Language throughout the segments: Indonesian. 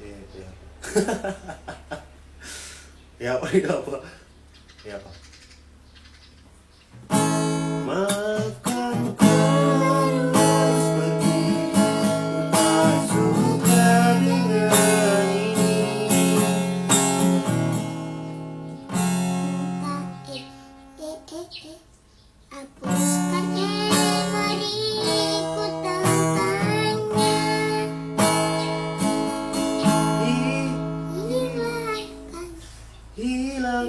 Iya. Ya apa itu apa? Ya apa? Maafkan ku harus pergi, ku tak suka dengan ini. Hapuskan memoriku tentangnya.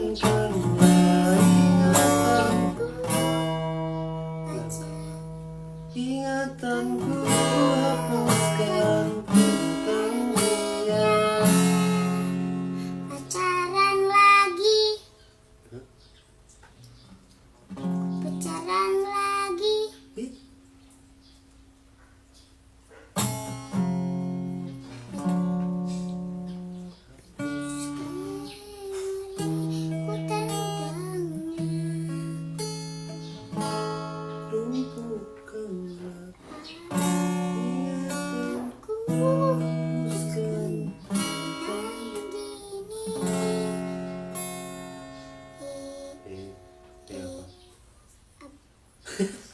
Hilangkanlah ingatanku, ingatanku, hapuskan tentang dia. Pacaran lagi, pacaran lagi. Ih, Memoriku tentangnya. lumpuhkanlah ingatanku, Ku hapuskan tentang gini. ya apa? Ap-